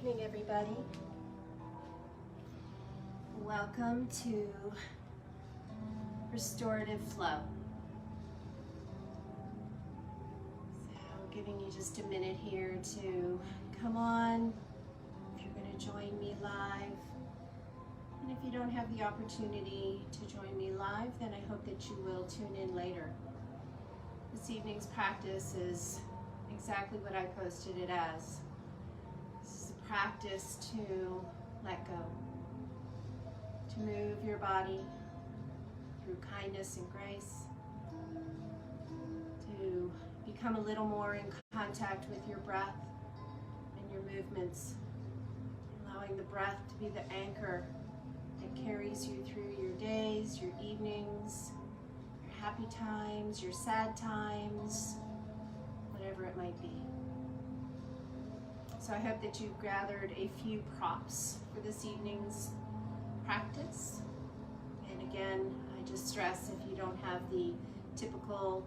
evening, everybody. Welcome to Restorative Flow. So, giving you just a minute here to come on, if you're going to join me live. And if you don't have the opportunity to join me live, then I hope that you will tune in later. This evening's practice is exactly what I posted it as. This is a practice to let go, to move your body through kindness and grace, to become a little more in contact with your breath and your movements, allowing the breath to be the anchor that carries you through your days, your evenings, your happy times, your sad times, whatever it might be. So I hope that you've gathered a few props for this evening's practice. And again, I just stress, if you don't have the typical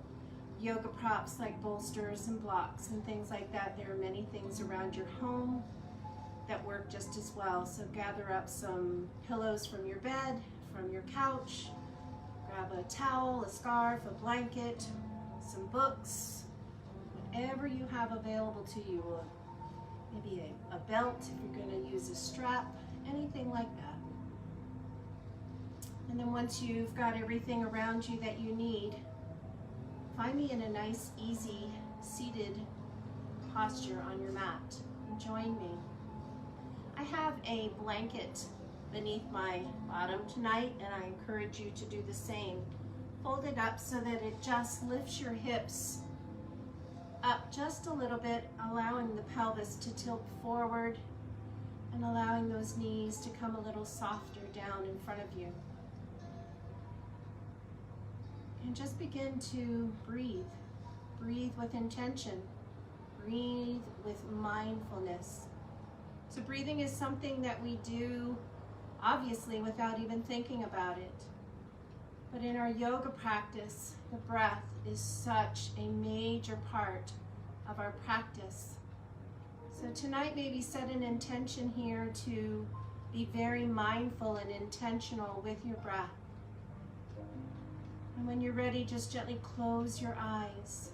yoga props like bolsters and blocks and things like that, there are many things around your home that work just as well. So gather up some pillows from your bed, from your couch, grab a towel, a scarf, a blanket, some books, whatever you have available to you. Maybe a belt if you're going to use a strap, anything like that. And then once you've got everything around you that you need, find me in a nice, easy, seated posture on your mat and join me. I have a blanket beneath my bottom tonight, and I encourage you to do the same. Fold it up so that it just lifts your hips up just a little bit, allowing the pelvis to tilt forward and allowing those knees to come a little softer down in front of you. And just begin to breathe. Breathe with intention. Breathe with mindfulness. So breathing is something that we do, obviously, without even thinking about it. But in our yoga practice, the breath is such a major part of our practice. So tonight, maybe set an intention here to be very mindful and intentional with your breath. And when you're ready, just gently close your eyes.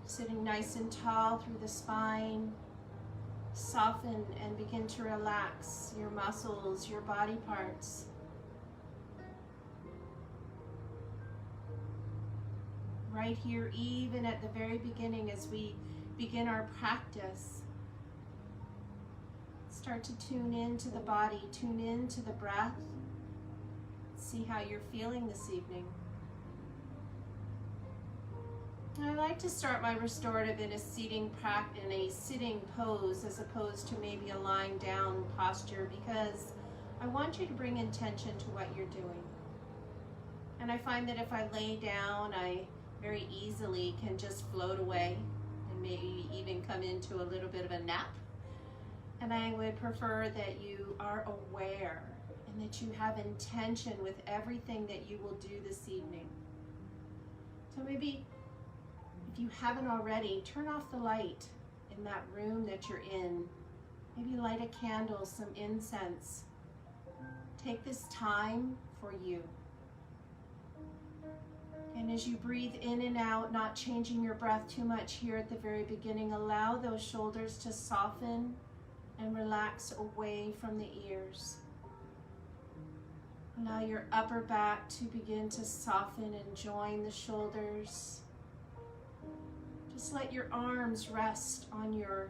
Sitting nice and tall through the spine. Soften and begin to relax your muscles, your body parts. Right here, even at the very beginning, as we begin our practice, start to tune into the body, tune into the breath. See how you're feeling this evening. I like to start my restorative in a sitting pose as opposed to maybe a lying down posture, because I want you to bring intention to what you're doing. And I find that if I lay down, I very easily can just float away and maybe even come into a little bit of a nap. And I would prefer that you are aware and that you have intention with everything that you will do this evening. So maybe, if you haven't already, turn off the light in that room that you're in. Maybe light a candle, some incense. Take this time for you. And as you breathe in and out, not changing your breath too much here at the very beginning, allow those shoulders to soften and relax away from the ears. Allow your upper back to begin to soften and join the shoulders. Just let your arms rest on your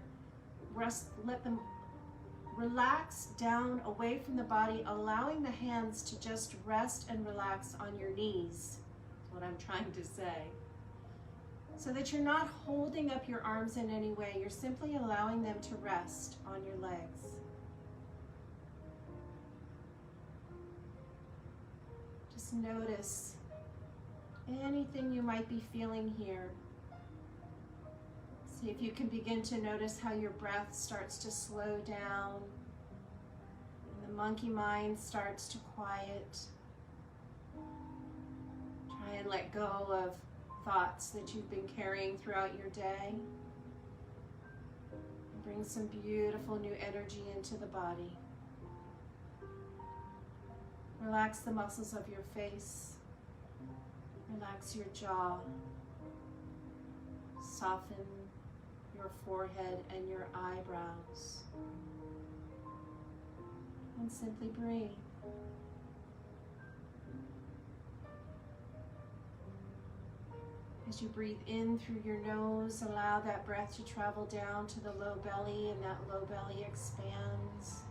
let them relax down away from the body, allowing the hands to just rest and relax on your knees. What I'm trying to say. So that you're not holding up your arms in any way, you're simply allowing them to rest on your legs. Just notice anything you might be feeling here. See if you can begin to notice how your breath starts to slow down and the monkey mind starts to quiet. Try and let go of thoughts that you've been carrying throughout your day. Bring some beautiful new energy into the body. Relax the muscles of your face. Relax your jaw. Soften your forehead and your eyebrows. And simply breathe. As you breathe in through your nose, allow that breath to travel down to the low belly, and that low belly expands.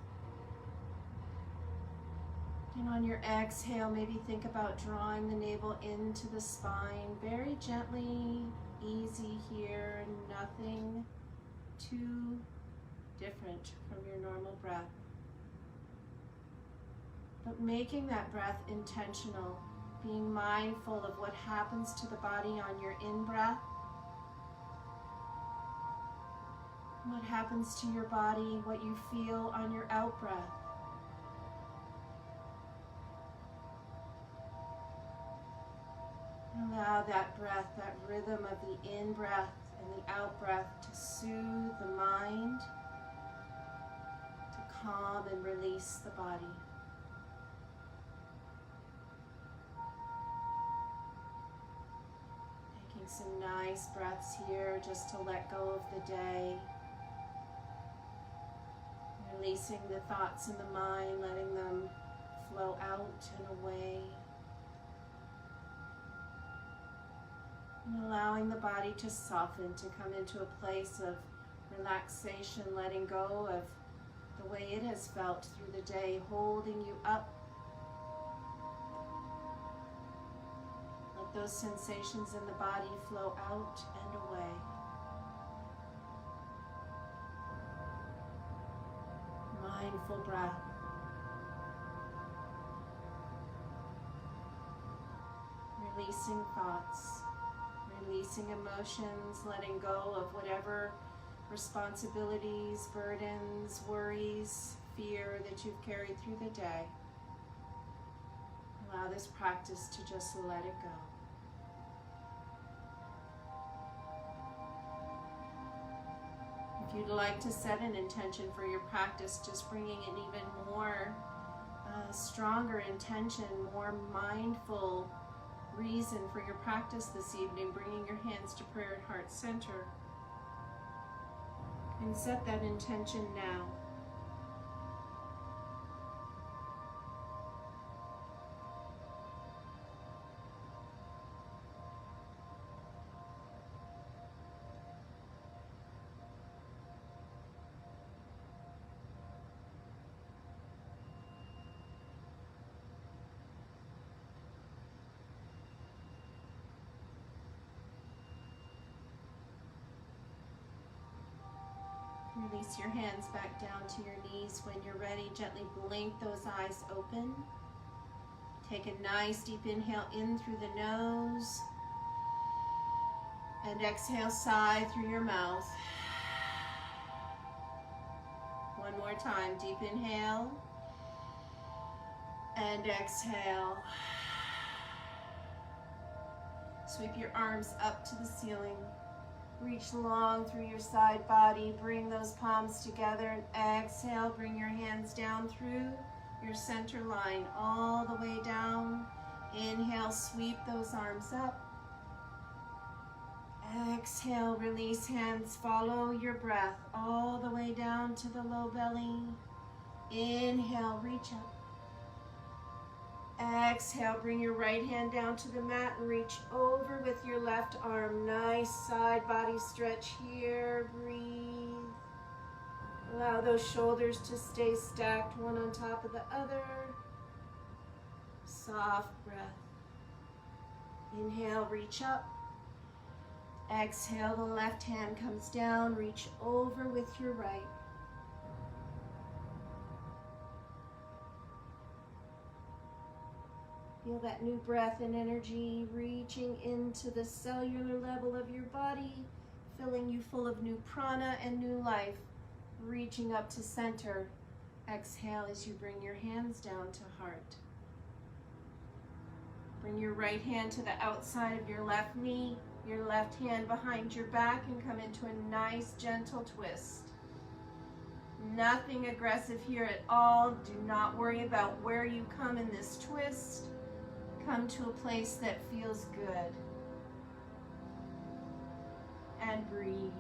And on your exhale, maybe think about drawing the navel into the spine, very gently, easy here, nothing too different from your normal breath. But making that breath intentional, being mindful of what happens to the body on your in-breath, what happens to your body, what you feel on your out-breath. Allow that breath, that rhythm of the in-breath and the out-breath to soothe the mind, to calm and release the body. Taking some nice breaths here just to let go of the day. Releasing the thoughts in the mind, letting them flow out and away. And allowing the body to soften, to come into a place of relaxation, letting go of the way it has felt through the day, holding you up. Let those sensations in the body flow out and away. Mindful breath. Releasing thoughts. Releasing emotions, letting go of whatever responsibilities, burdens, worries, fear that you've carried through the day. Allow this practice to just let it go. If you'd like to set an intention for your practice, just bringing an even more stronger intention, more mindful reason for your practice this evening, bringing your hands to prayer at heart center. And set that intention now. Release your hands back down to your knees. When you're ready, gently blink those eyes open. Take a nice deep inhale in through the nose. And exhale, sigh through your mouth. One more time, deep inhale. And exhale. Sweep your arms up to the ceiling. Reach long through your side body. Bring those palms together and exhale. Bring your hands down through your center line all the way down. Inhale, sweep those arms up. Exhale, release hands. Follow your breath all the way down to the low belly. Inhale, reach up. Exhale, bring your right hand down to the mat and reach over with your left arm. Nice side body stretch here. Breathe. Allow those shoulders to stay stacked, one on top of the other. Soft breath. Inhale, reach up. Exhale, the left hand comes down. Reach over with your right. Feel that new breath and energy reaching into the cellular level of your body, filling you full of new prana and new life, reaching up to center. Exhale as you bring your hands down to heart. Bring your right hand to the outside of your left knee, your left hand behind your back, and come into a nice gentle twist. Nothing aggressive here at all. Do not worry about where you come in this twist. Come to a place that feels good. And breathe.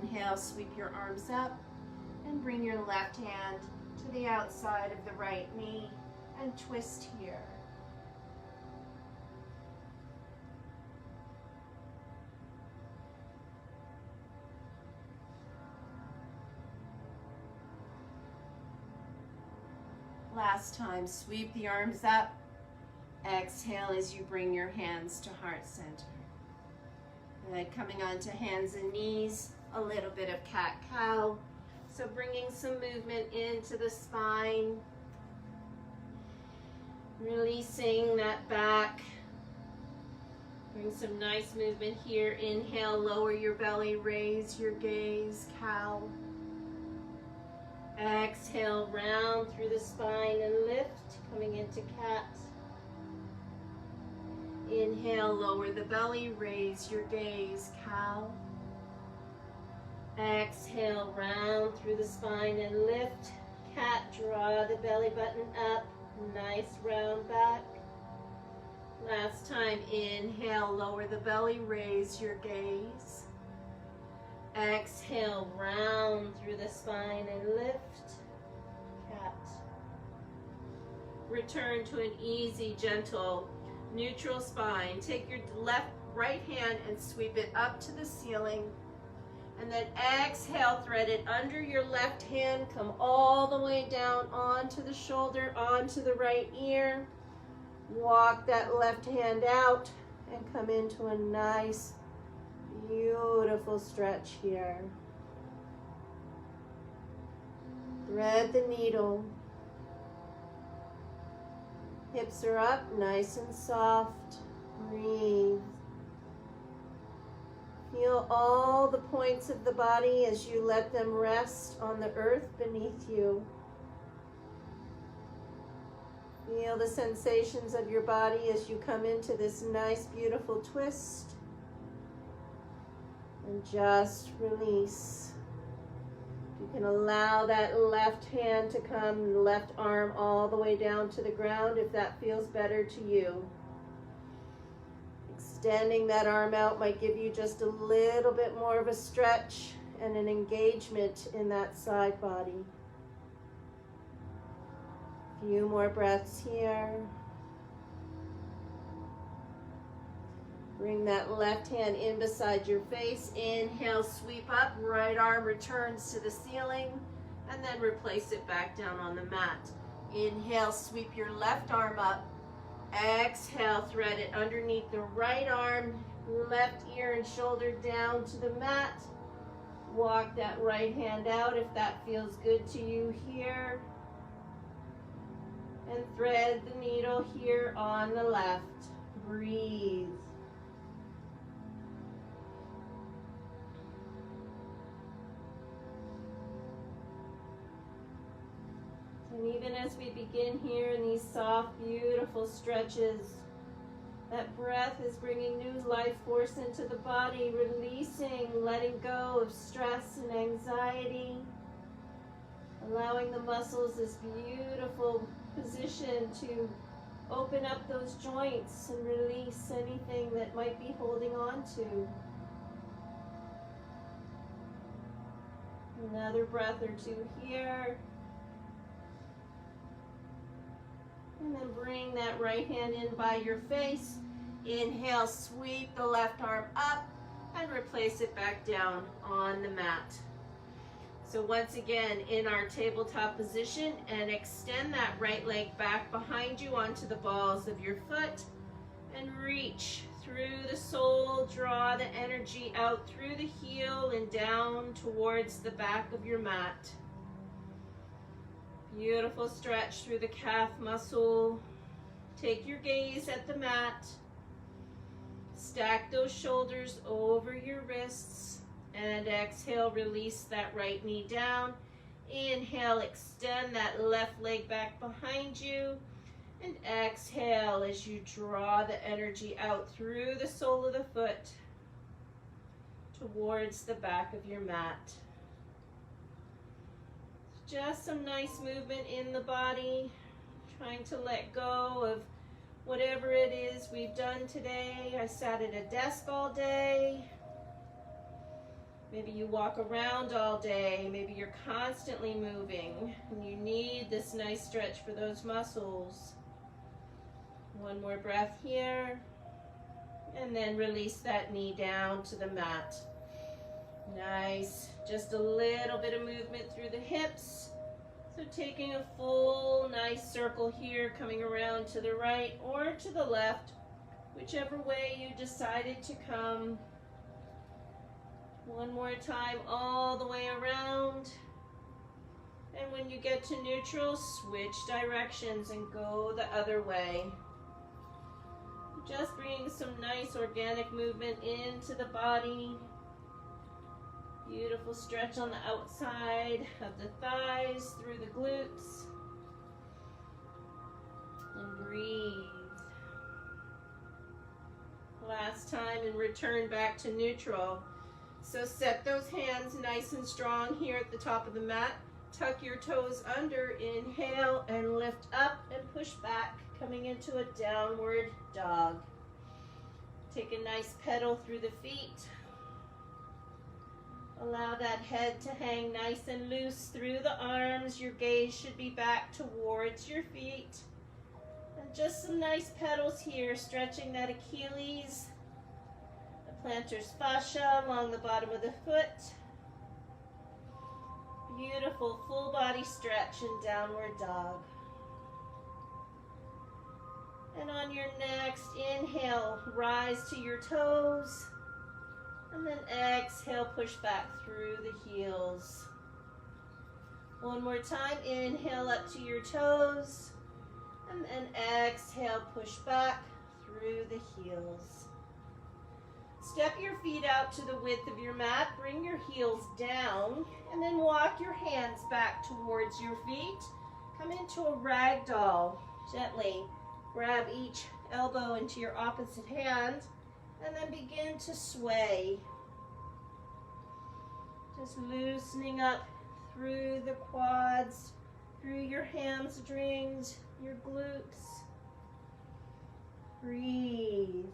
Inhale, sweep your arms up and bring your left hand to the outside of the right knee and twist here. Last time, sweep the arms up. Exhale as you bring your hands to heart center. And then coming onto hands and knees, a little bit of cat-cow. So bringing some movement into the spine. Releasing that back. Bring some nice movement here. Inhale, lower your belly, raise your gaze, cow. Exhale, round through the spine and lift, coming into cat. Inhale, lower the belly, raise your gaze, cow. Exhale, round through the spine and lift, cat. Draw the belly button up, nice round back. Last time, inhale, lower the belly, raise your gaze. Exhale, round through the spine and lift, cat. Return to an easy, gentle, neutral spine. Take your right hand and sweep it up to the ceiling. And then exhale, thread it under your left hand. Come all the way down onto the shoulder, onto the right ear. Walk that left hand out and come into a nice, beautiful stretch here. Thread the needle. Hips are up, nice and soft. Breathe. Feel all the points of the body as you let them rest on the earth beneath you. Feel the sensations of your body as you come into this nice, beautiful twist. And just release. You can allow that left hand to come, left arm all the way down to the ground if that feels better to you. Extending that arm out might give you just a little bit more of a stretch and an engagement in that side body. A few more breaths here. Bring that left hand in beside your face. Inhale, sweep up. Right arm returns to the ceiling. And then replace it back down on the mat. Inhale, sweep your left arm up. Exhale, thread it underneath the right arm. Left ear and shoulder down to the mat. Walk that right hand out if that feels good to you here. And thread the needle here on the left. Breathe. And even as we begin here in these soft, beautiful stretches, that breath is bringing new life force into the body, releasing, letting go of stress and anxiety, allowing the muscles this beautiful position to open up those joints and release anything that might be holding on to. Another breath or two here. And then bring that right hand in by your face. Inhale, sweep the left arm up and replace it back down on the mat. So once again, in our tabletop position, and extend that right leg back behind you onto the balls of your foot and reach through the sole, draw the energy out through the heel and down towards the back of your mat. Beautiful stretch through the calf muscle. Take your gaze at the mat. Stack those shoulders over your wrists. And exhale, release that right knee down. Inhale, extend that left leg back behind you. And exhale as you draw the energy out through the sole of the foot. towards the back of your mat. Just some nice movement in the body, trying to let go of whatever it is we've done today. I sat at a desk all day. Maybe you walk around all day. Maybe you're constantly moving and you need this nice stretch for those muscles. One more breath here. And then release that knee down to the mat. Nice. Just a little bit of movement through the hips. So taking a full nice circle here, coming around to the right or to the left, whichever way you decided to come. One more time, all the way around. And when you get to neutral, switch directions and go the other way. Just bringing some nice organic movement into the body. Beautiful stretch on the outside of the thighs, through the glutes. And breathe. Last time, and return back to neutral. So set those hands nice and strong here at the top of the mat. Tuck your toes under, inhale and lift up and push back, coming into a downward dog. Take a nice pedal through the feet. Allow that head to hang nice and loose through the arms. Your gaze should be back towards your feet. And just some nice pedals here, stretching that Achilles, the plantar fascia along the bottom of the foot. Beautiful full body stretch in downward dog. And on your next inhale, rise to your toes. And then exhale, push back through the heels. One more time, inhale up to your toes. And then exhale, push back through the heels. Step your feet out to the width of your mat, bring your heels down, and then walk your hands back towards your feet. Come into a ragdoll. Gently grab each elbow into your opposite hand, and then begin to sway. Just loosening up through the quads, through your hamstrings, your glutes. Breathe.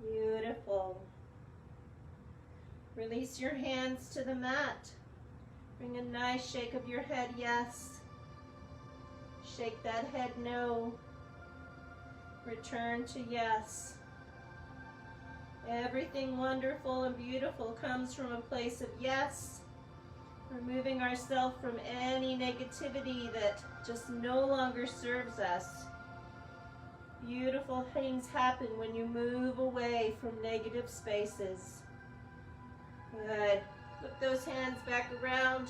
Beautiful. Release your hands to the mat. Bring a nice shake of your head, yes. Shake that head, no. Return to yes. Everything wonderful and beautiful comes from a place of yes. Removing ourselves from any negativity that just no longer serves us. Beautiful things happen when you move away from negative spaces. Good. Put those hands back around,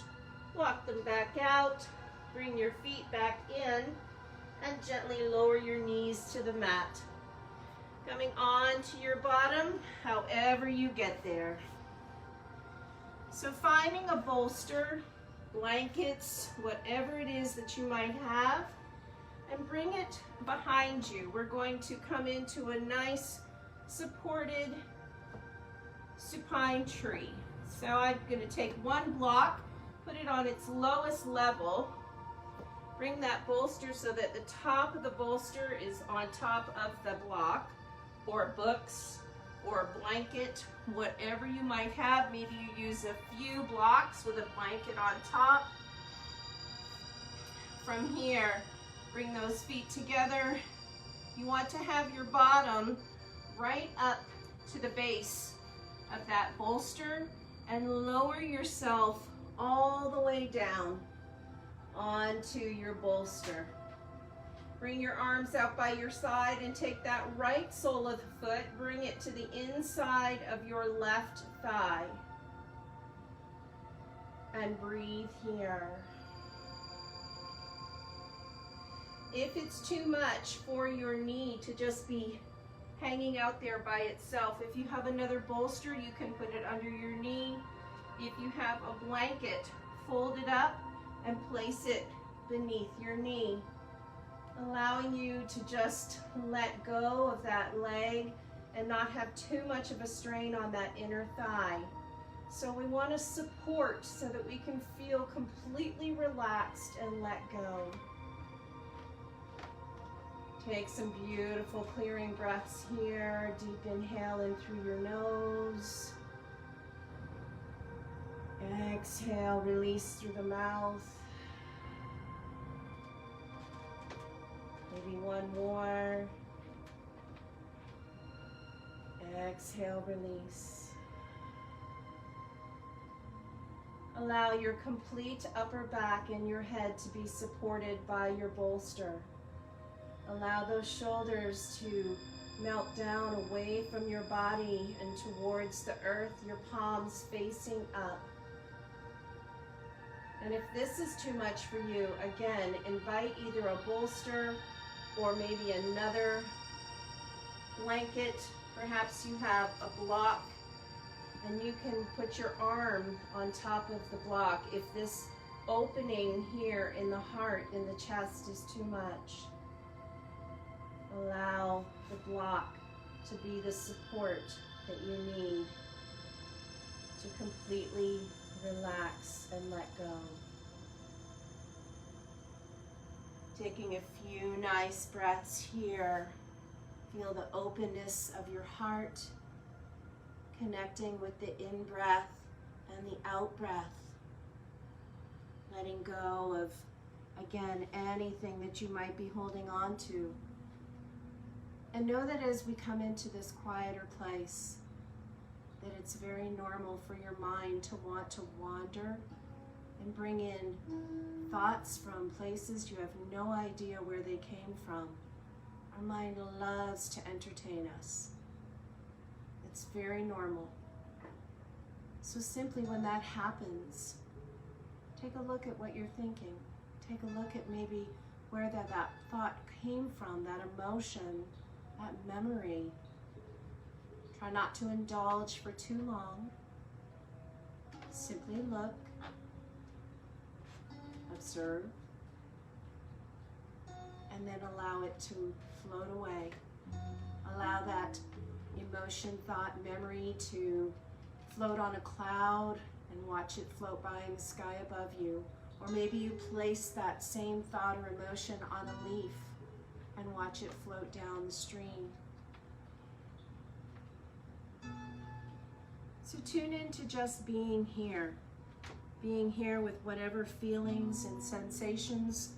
walk them back out, bring your feet back in, and gently lower your knees to the mat. Coming on to your bottom, however you get there. So finding a bolster, blankets, whatever it is that you might have, and bring it behind you. We're going to come into a nice supported supine tree. So I'm going to take one block, put it on its lowest level, bring that bolster so that the top of the bolster is on top of the block, or books, or a blanket, whatever you might have. Maybe you use a few blocks with a blanket on top. From here, bring those feet together. You want to have your bottom right up to the base of that bolster and lower yourself all the way down onto your bolster. Bring your arms out by your side and take that right sole of the foot, bring it to the inside of your left thigh. And breathe here. If it's too much for your knee to just be hanging out there by itself, if you have another bolster, you can put it under your knee. If you have a blanket, fold it up and place it beneath your knee. allowing you to just let go of that leg and not have too much of a strain on that inner thigh. So we want to support so that we can feel completely relaxed and let go. Take some beautiful clearing breaths here. Deep inhale in through your nose. Exhale, release through the mouth. Maybe one more. Exhale, release. Allow your complete upper back and your head to be supported by your bolster. Allow those shoulders to melt down away from your body and towards the earth, your palms facing up. And if this is too much for you, again, invite either a bolster or maybe another blanket. Perhaps you have a block and you can put your arm on top of the block if this opening here in the heart, in the chest, is too much. Allow the block to be the support that you need to completely relax and let go. Taking a few nice breaths here. Feel the openness of your heart, connecting with the in-breath and the out-breath. Letting go of, again, anything that you might be holding on to. And know that as we come into this quieter place, that it's very normal for your mind to want to wander and bring in thoughts from places you have no idea where they came from. Our mind loves to entertain us. It's very normal. So simply when that happens, take a look at what you're thinking. Take a look at maybe where that thought came from, that emotion, that memory. Try not to indulge for too long. Simply look, observe, and then allow it to float away. Allow that emotion, thought, memory to float on a cloud and watch it float by in the sky above you. Or maybe you place that same thought or emotion on a leaf and watch it float down the stream. So tune into just being here with whatever feelings and sensations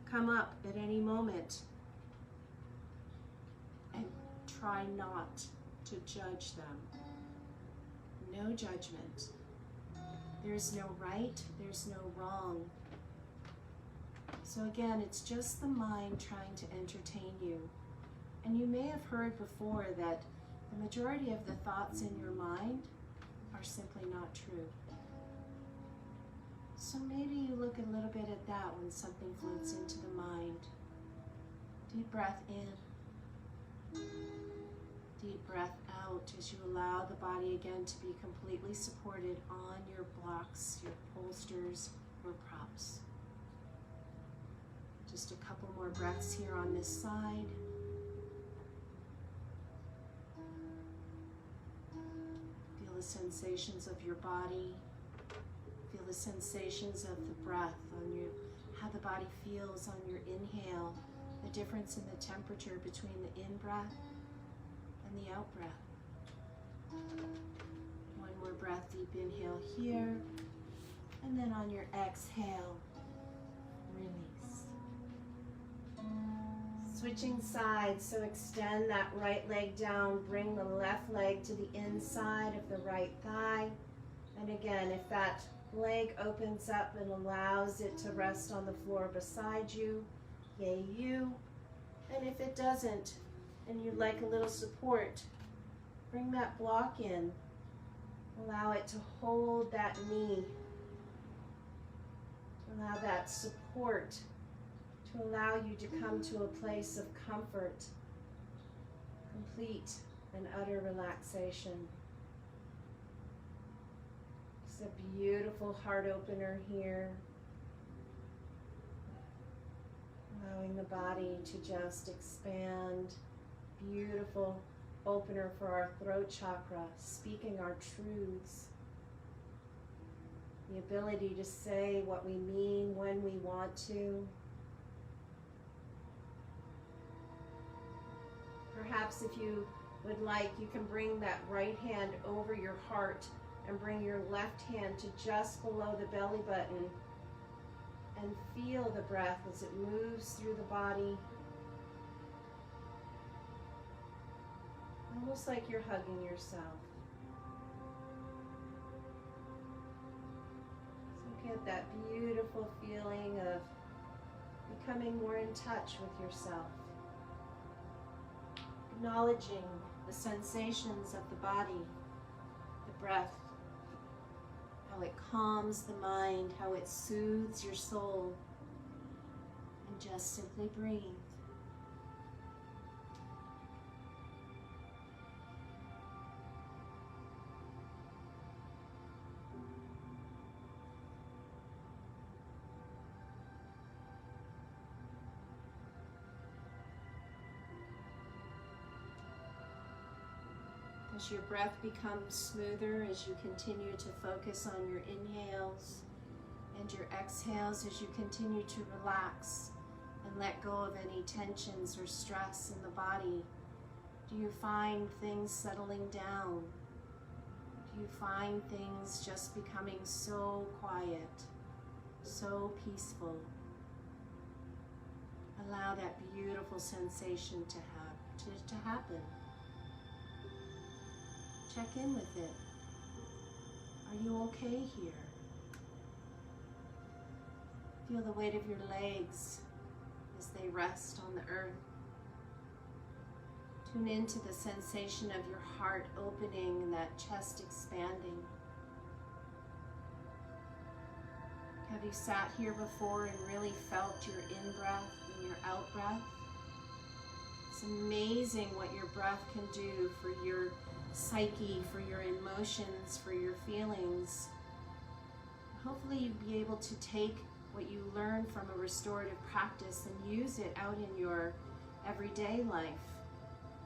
come up at any moment. And try not to judge them. No judgment. There's no right, there's no wrong. So again, it's just the mind trying to entertain you. And you may have heard before that the majority of the thoughts in your mind are simply not true. So maybe you look a little bit at that when something floats into the mind. Deep breath in. Deep breath out as you allow the body again to be completely supported on your blocks, your bolsters, your props. Just a couple more breaths here on this side. Feel the sensations of your body. Feel the sensations of the breath on you, how the body feels on your inhale, the difference in the temperature between the in-breath and the out-breath. One more breath, deep inhale here, and then on your exhale, release. Switching sides, so extend that right leg down, bring the left leg to the inside of the right thigh. And again, if that leg opens up and allows it to rest on the floor beside you, yay you. And if it doesn't, and you'd like a little support, bring that block in. Allow it to hold that knee. Allow that support to allow you to come to a place of comfort, complete and utter relaxation. It's a beautiful heart opener here. Allowing the body to just expand. Beautiful opener for our throat chakra, speaking our truths. The ability to say what we mean when we want to. Perhaps if you would like, you can bring that right hand over your heart and bring your left hand to just below the belly button and feel the breath as it moves through the body. Almost like you're hugging yourself. So get that beautiful feeling of becoming more in touch with yourself. Acknowledging the sensations of the body, the breath, how it calms the mind, how it soothes your soul, and just simply breathe. As your breath becomes smoother, as you continue to focus on your inhales and your exhales, as you continue to relax and let go of any tensions or stress in the body, do you find things settling down? Do you find things just becoming so quiet, so peaceful? Allow that beautiful sensation to happen. Check in with it. Are you okay here? Feel the weight of your legs as they rest on the earth. Tune into the sensation of your heart opening and that chest expanding. Have you sat here before and really felt your in-breath and your out-breath? It's amazing what your breath can do for your psyche, for your emotions, for your feelings. Hopefully you'll be able to take what you learn from a restorative practice and use it out in your everyday life,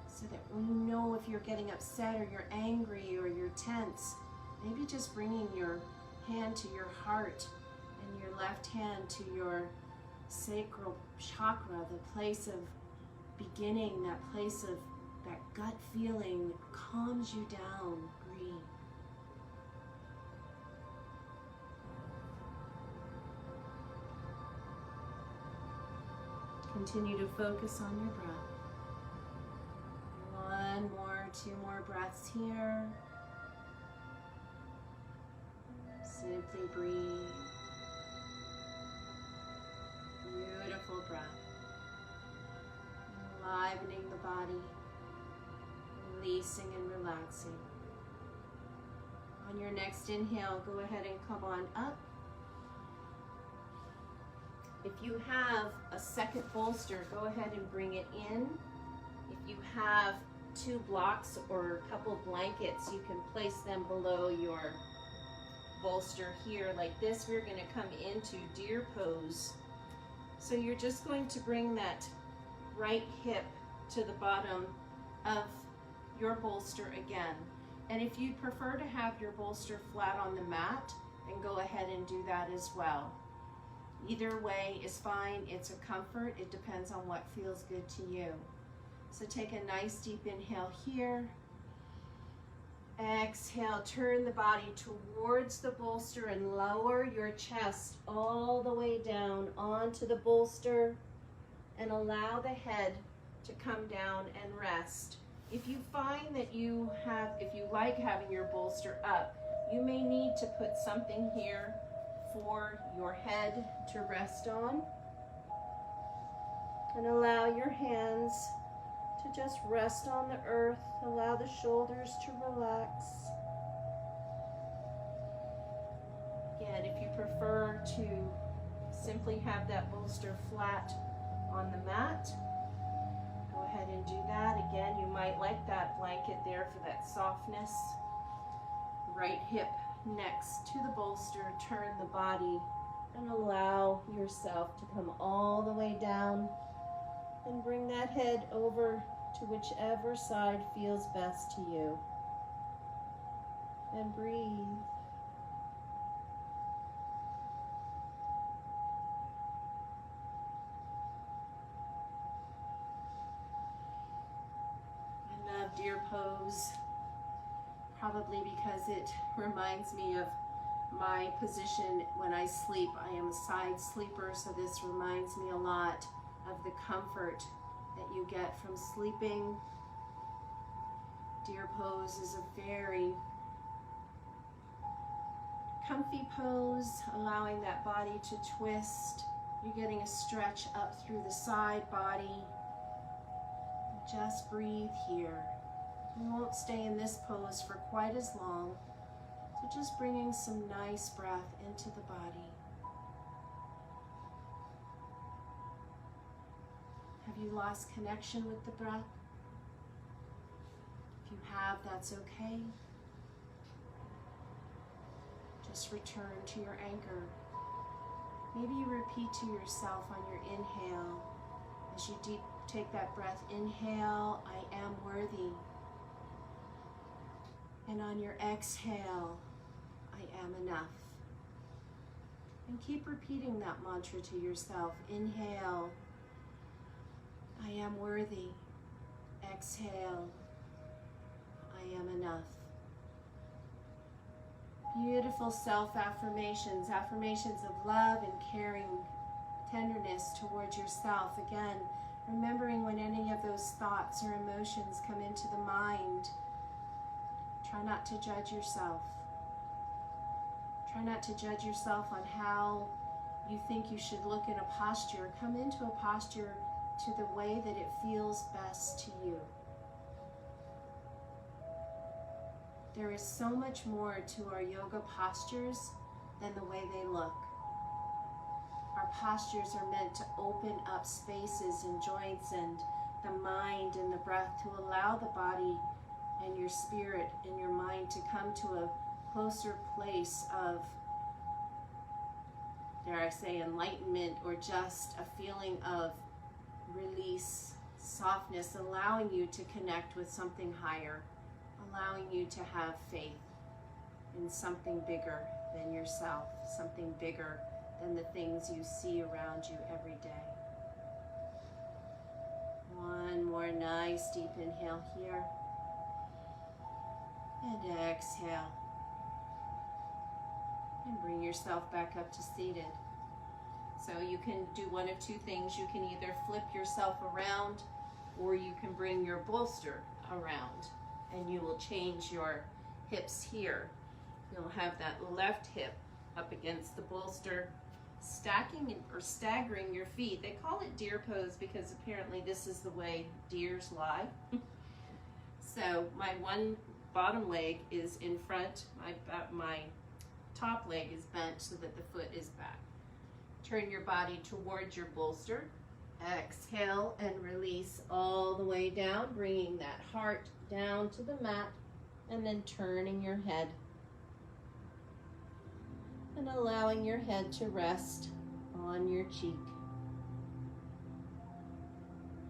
so that when you know if you're getting upset or you're angry or you're tense, maybe just bringing your hand to your heart and your left hand to your sacral chakra, the place of beginning, that place of that gut feeling calms you down. Breathe. Continue to focus on your breath. One more, two more breaths here. Simply breathe. Beautiful breath. Enlivening the body. Releasing and relaxing. On your next inhale, go ahead and come on up. If you have a second bolster, go ahead and bring it in. If you have 2 blocks or a couple blankets, you can place them below your bolster here like this. We're going to come into deer pose. So you're just going to bring that right hip to the bottom of your bolster again. And if you prefer to have your bolster flat on the mat, then go ahead and do that as well. Either way is fine. It's a comfort. It depends on what feels good to you. So take a nice deep inhale here. Exhale, turn the body towards the bolster and lower your chest all the way down onto the bolster, and allow the head to come down and rest. If you find that if you like having your bolster up, you may need to put something here for your head to rest on. And allow your hands to just rest on the earth. Allow the shoulders to relax. Again, if you prefer to simply have that bolster flat on the mat, go ahead and do that. Again, you might like that blanket there for that softness. Right hip next to the bolster. Turn the body And allow yourself to come all the way down and bring that head over to whichever side feels best to you. And breathe. I love deer pose, probably because it reminds me of my position when I sleep. I am a side sleeper, so this reminds me a lot of the comfort that you get from sleeping. Deer pose is a very comfy pose, allowing that body to twist. You're getting a stretch up through the side body. Just breathe here. You won't stay in this pose for quite as long, so just bringing some nice breath into the body. Have you lost connection with the breath? If you have, that's okay. Just return to your anchor. Maybe you repeat to yourself on your inhale, as you take that breath, inhale, I am worthy. And on your exhale, I am enough. And keep repeating that mantra to yourself. Inhale, I am worthy. Exhale, I am enough. Beautiful self-affirmations, affirmations of love and caring, tenderness towards yourself. Again, remembering when any of those thoughts or emotions come into the mind, try not to judge yourself. Try not to judge yourself on how you think you should look in a posture. Come into a posture to the way that it feels best to you. There is so much more to our yoga postures than the way they look. Our postures are meant to open up spaces and joints and the mind and the breath to allow the body and your spirit and your mind to come to a closer place of, dare I say, enlightenment, or just a feeling of release, softness, allowing you to connect with something higher, allowing you to have faith in something bigger than yourself, something bigger than the things you see around you every day. One more nice deep inhale here. And exhale. And bring yourself back up to seated. So you can do one of two things. You can either flip yourself around, or you can bring your bolster around, and you will change your hips here. You'll have that left hip up against the bolster, stacking or staggering your feet. They call it deer pose because apparently this is the way deers lie. So my one bottom leg is in front, my top leg is bent so that the foot is back. Turn your body towards your bolster. Exhale and release all the way down, bringing that heart down to the mat, and then turning your head and allowing your head to rest on your cheek.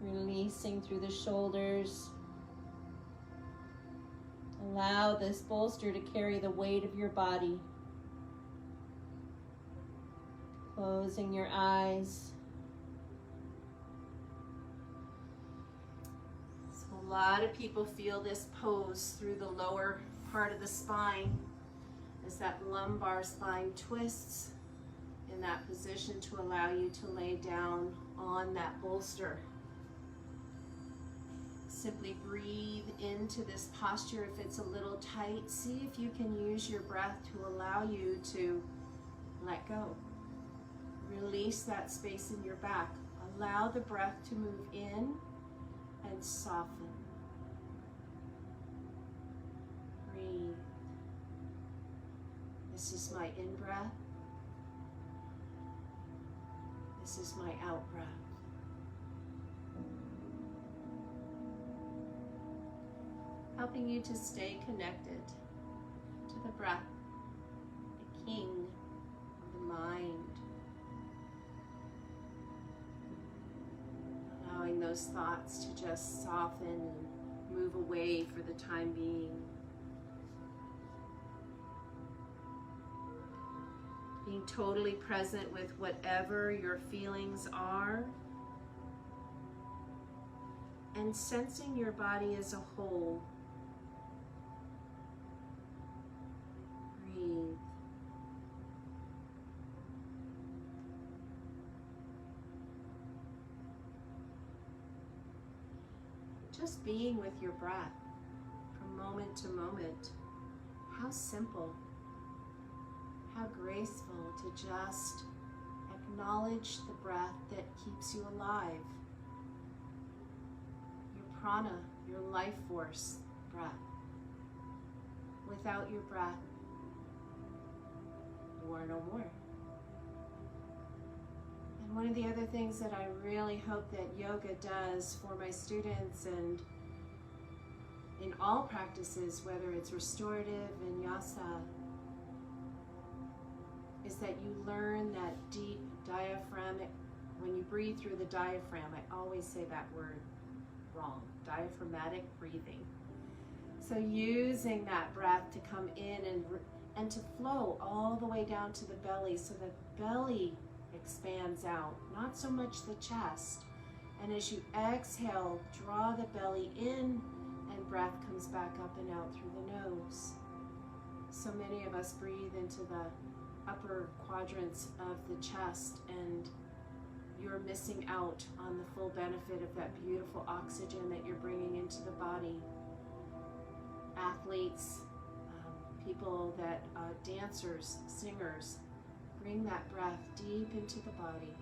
Releasing through the shoulders. Allow this bolster to carry the weight of your body. Closing your eyes. So a lot of people feel this pose through the lower part of the spine as that lumbar spine twists in that position to allow you to lay down on that bolster. Simply breathe into this posture. If it's a little tight, see if you can use your breath to allow you to let go. Release that space in your back. Allow the breath to move in and soften. Breathe. This is my in-breath. This is my out-breath. Helping you to stay connected to the breath, the king of the mind, allowing those thoughts to just soften and move away for the time being. Being totally present with whatever your feelings are, and sensing your body as a whole. Breathe. Just being with your breath from moment to moment. How simple, how graceful to just acknowledge the breath that keeps you alive. Your prana, your life force breath. Without your breath, you are no more. And one of the other things that I really hope that yoga does for my students, and in all practices, whether it's restorative, vinyasa, is that you learn that deep diaphragmatic, when you breathe through the diaphragm, I always say that word wrong, diaphragmatic breathing. So using that breath to come in and to flow all the way down to the belly, so the belly expands out, not so much the chest. And as you exhale, draw the belly in, and breath comes back up and out through the nose. So many of us breathe into the upper quadrants of the chest, and you're missing out on the full benefit of that beautiful oxygen that you're bringing into the body. Athletes, people that, dancers, singers, bring that breath deep into the body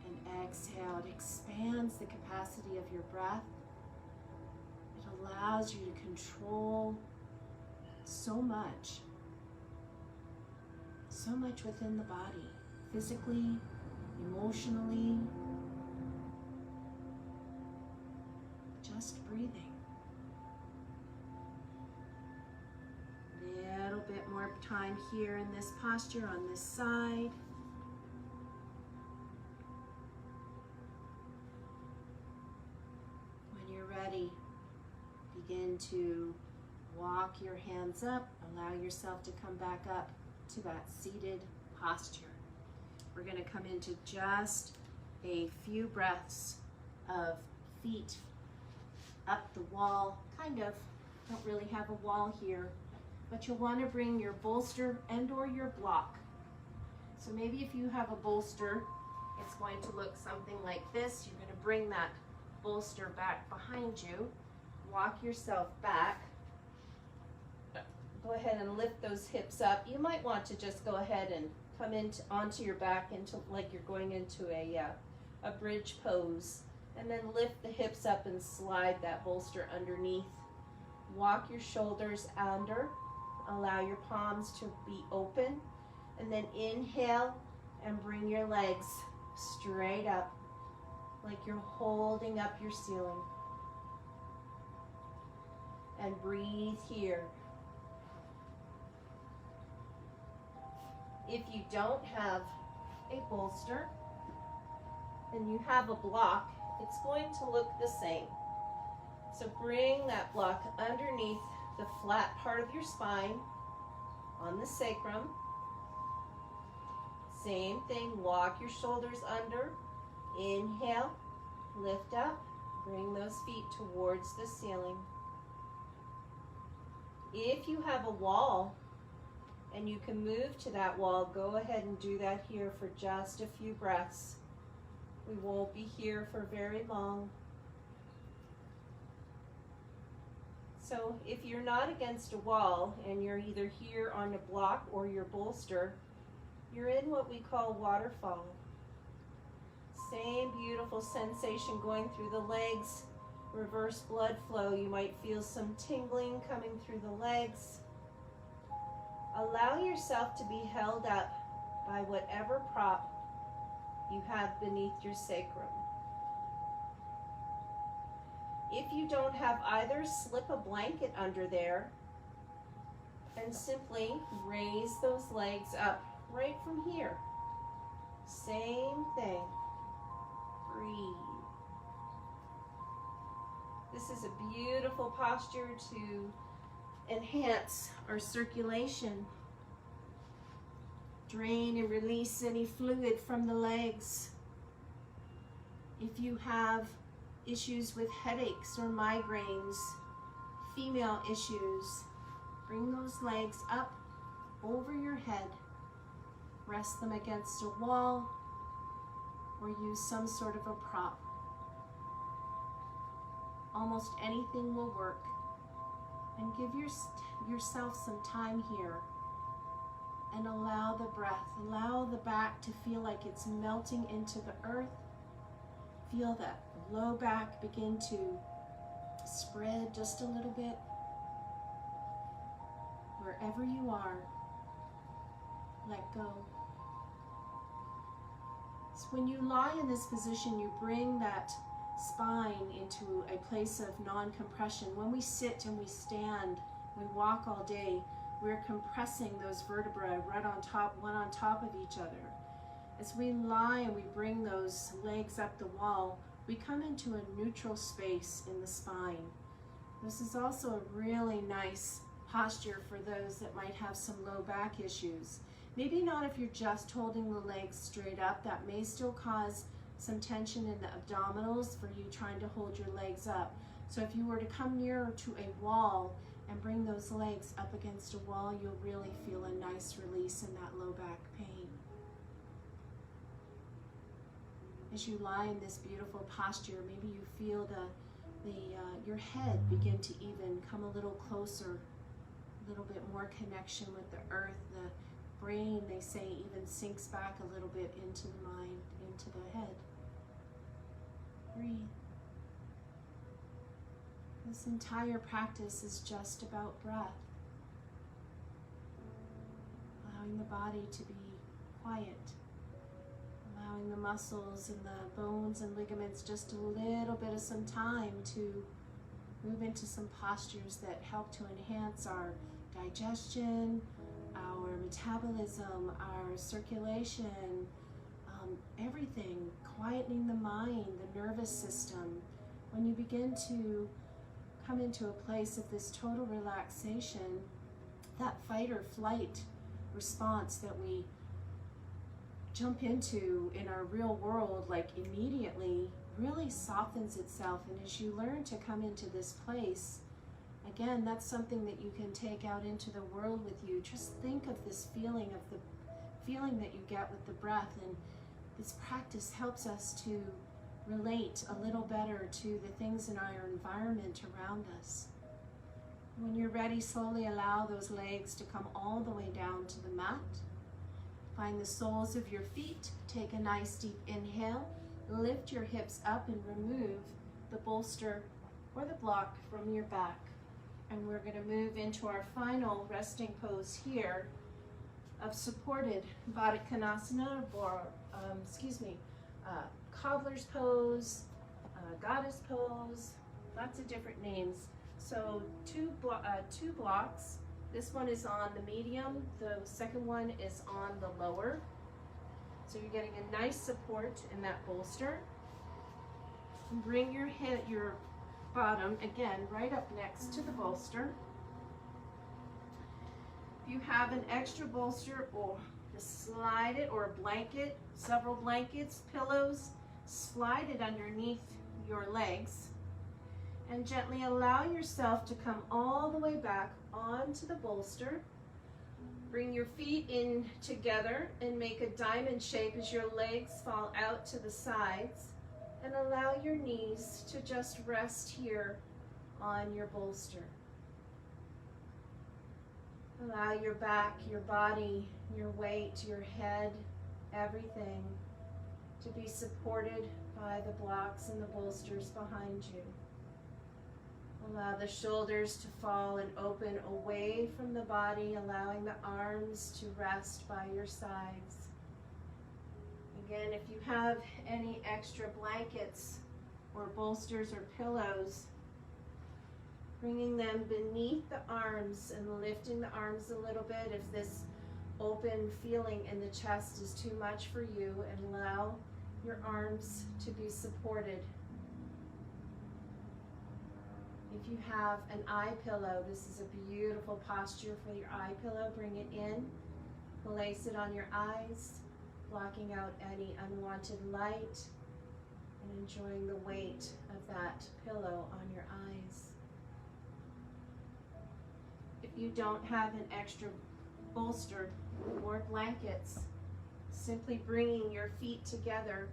and exhale. It expands the capacity of your breath. It allows you to control so much within the body, physically, emotionally, just breathing. Little bit more time here in this posture on this side. When you're ready, begin to walk your hands up. Allow yourself to come back up to that seated posture. We're going to come into just a few breaths of feet up the wall. Kind of, don't really have a wall here, but you'll want to bring your bolster and or your block. So maybe if you have a bolster, it's going to look something like this. You're going to bring that bolster back behind you. Walk yourself back. Go ahead and lift those hips up. You might want to just go ahead and come onto your back, into like you're going into a bridge pose, and then lift the hips up and slide that bolster underneath. Walk your shoulders under. Allow your palms to be open, and then inhale and bring your legs straight up like you're holding up your ceiling. And breathe here. If you don't have a bolster and you have a block, it's going to look the same. So bring that block underneath the flat part of your spine on the sacrum. Same thing, walk your shoulders under. Inhale, lift up, bring those feet towards the ceiling. If you have a wall and you can move to that wall, go ahead and do that here for just a few breaths. We won't be here for very long. So if you're not against a wall and you're either here on a block or your bolster, you're in what we call waterfall. Same beautiful sensation going through the legs, reverse blood flow. You might feel some tingling coming through the legs. Allow yourself to be held up by whatever prop you have beneath your sacrum. If you don't have either, slip a blanket under there and simply raise those legs up right from here. Same thing. Breathe. This is a beautiful posture to enhance our circulation. Drain and release any fluid from the legs. If you have issues with headaches or migraines, female issues, bring those legs up over your head. Rest them against a wall or use some sort of a prop. Almost anything will work. And give yourself some time here and allow the breath, allow the back to feel like it's melting into the earth. Feel that low back begin to spread just a little bit. Wherever you are, let go. So when you lie in this position, you bring that spine into a place of non-compression. When we sit and we stand, we walk all day, we're compressing those vertebrae right on top, one on top of each other. As we lie and we bring those legs up the wall, we come into a neutral space in the spine. This is also a really nice posture for those that might have some low back issues. Maybe not if you're just holding the legs straight up. That may still cause some tension in the abdominals for you trying to hold your legs up. So if you were to come nearer to a wall and bring those legs up against a wall, you'll really feel a nice release in that low back pain. As you lie in this beautiful posture, maybe you feel your head begin to even come a little closer, a little bit more connection with the earth. The brain, they say, even sinks back a little bit into the mind, into the head. Breathe. This entire practice is just about breath. Allowing the body to be quiet. Allowing the muscles and the bones and ligaments just a little bit of some time to move into some postures that help to enhance our digestion, our metabolism, our circulation, everything, quietening the mind, the nervous system. When you begin to come into a place of this total relaxation, that fight or flight response that we jump into in our real world, like immediately, really softens itself. And as you learn to come into this place, again, that's something that you can take out into the world with you. Just think of this feeling, of the feeling that you get with the breath. And this practice helps us to relate a little better to the things in our environment around us. When you're ready, slowly allow those legs to come all the way down to the mat. Find the soles of your feet. Take a nice deep inhale. Lift your hips up and remove the bolster or the block from your back. And we're going to move into our final resting pose here of supported Baddha Konasana, or cobbler's pose, goddess pose, lots of different names. So two blocks. This one is on the medium, the second one is on the lower. So you're getting a nice support in that bolster. And bring your head, your bottom, again, right up next to the bolster. If you have an extra bolster, or just slide it, or a blanket, several blankets, pillows, slide it underneath your legs. And gently allow yourself to come all the way back onto the bolster. Bring your feet in together and make a diamond shape as your legs fall out to the sides. And allow your knees to just rest here on your bolster. Allow your back, your body, your weight, your head, everything to be supported by the blocks and the bolsters behind you. Allow the shoulders to fall and open away from the body, allowing the arms to rest by your sides. Again, if you have any extra blankets or bolsters or pillows, bringing them beneath the arms and lifting the arms a little bit if this open feeling in the chest is too much for you, and allow your arms to be supported. If you have an eye pillow, this is a beautiful posture for your eye pillow. Bring it in, place it on your eyes, blocking out any unwanted light, and enjoying the weight of that pillow on your eyes. If you don't have an extra bolster or blankets, simply bringing your feet together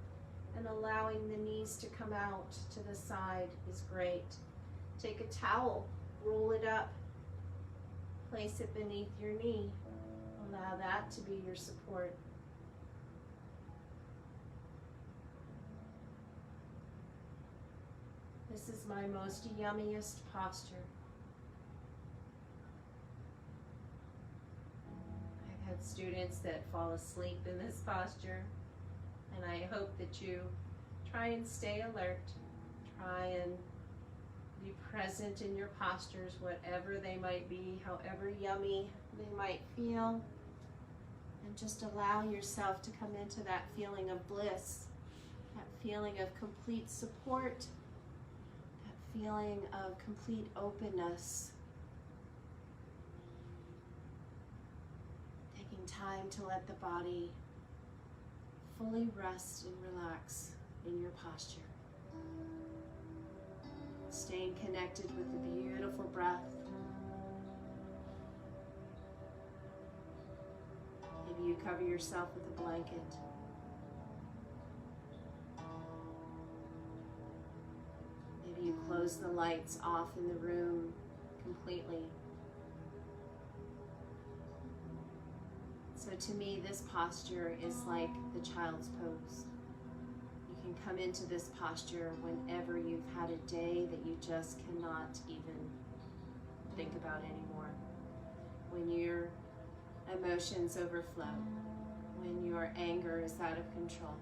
and allowing the knees to come out to the side is great. Take a towel, roll it up, place it beneath your knee. Allow that to be your support. This is my most yummiest posture. I've had students that fall asleep in this posture, and I hope that you try and stay alert. Try and be present in your postures, whatever they might be, however yummy they might feel. And just allow yourself to come into that feeling of bliss, that feeling of complete support, that feeling of complete openness. Taking time to let the body fully rest and relax in your posture. Staying connected with the beautiful breath. Maybe you cover yourself with a blanket. Maybe you close the lights off in the room completely. So to me, this posture is like the child's pose. You can come into this posture whenever you've had a day that you just cannot even think about anymore. When your emotions overflow, when your anger is out of control,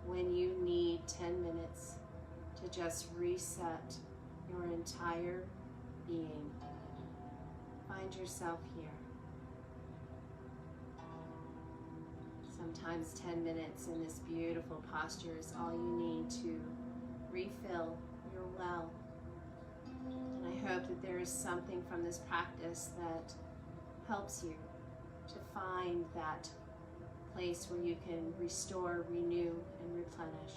when you need 10 minutes to just reset your entire being. Find yourself here. Sometimes 10 minutes in this beautiful posture is all you need to refill your well. And I hope that there is something from this practice that helps you to find that place where you can restore, renew, and replenish.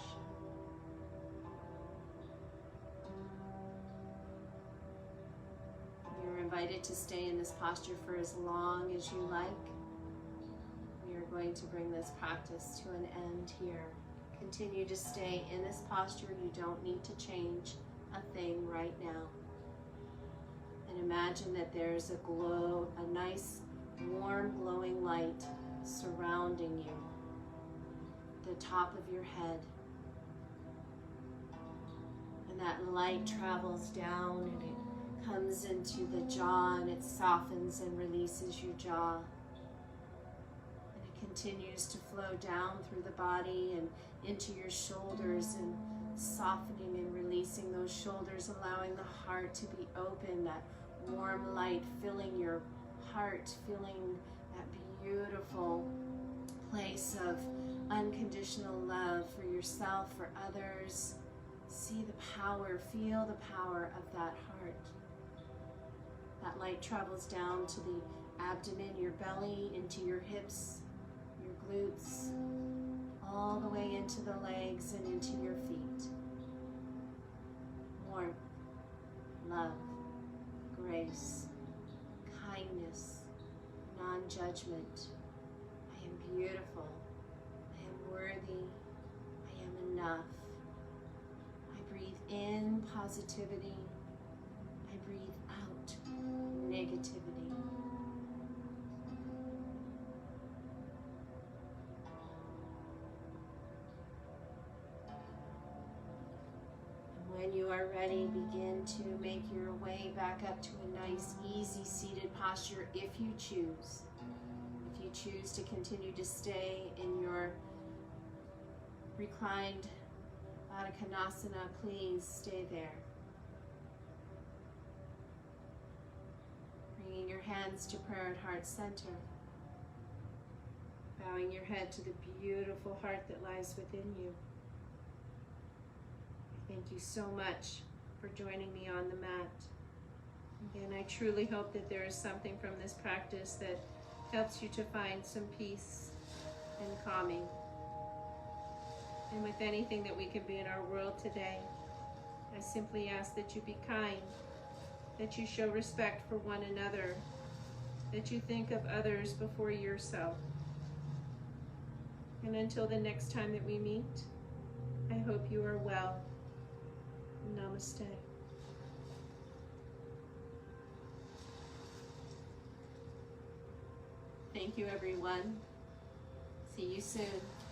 You're invited to stay in this posture for as long as you like. We are going to bring this practice to an end here. Continue to stay in this posture. You don't need to change a thing right now. And imagine that there's a glow, a nice, warm, glowing light surrounding you, the top of your head. And that light travels down and it comes into the jaw and it softens and releases your jaw. Continues to flow down through the body and into your shoulders and softening and releasing those shoulders, allowing the heart to be open, that warm light filling your heart, feeling that beautiful place of unconditional love for yourself, for others. See the power, feel the power of that heart. That light travels down to the abdomen, your belly, into your hips, glutes, all the way into the legs and into your feet. Warmth, love, grace, kindness, non-judgment. I am beautiful. I am worthy. I am enough. I breathe in positivity. I breathe out negativity. When you are ready, begin to make your way back up to a nice, easy seated posture if you choose. If you choose to continue to stay in your reclined Baddha Konasana, please stay there. Bringing your hands to prayer at heart center. Bowing your head to the beautiful heart that lies within you. Thank you so much for joining me on the mat. Again, I truly hope that there is something from this practice that helps you to find some peace and calming. And with anything that we can be in our world today, I simply ask that you be kind, that you show respect for one another, that you think of others before yourself. And until the next time that we meet, I hope you are well. Namaste. Thank you, everyone. See you soon.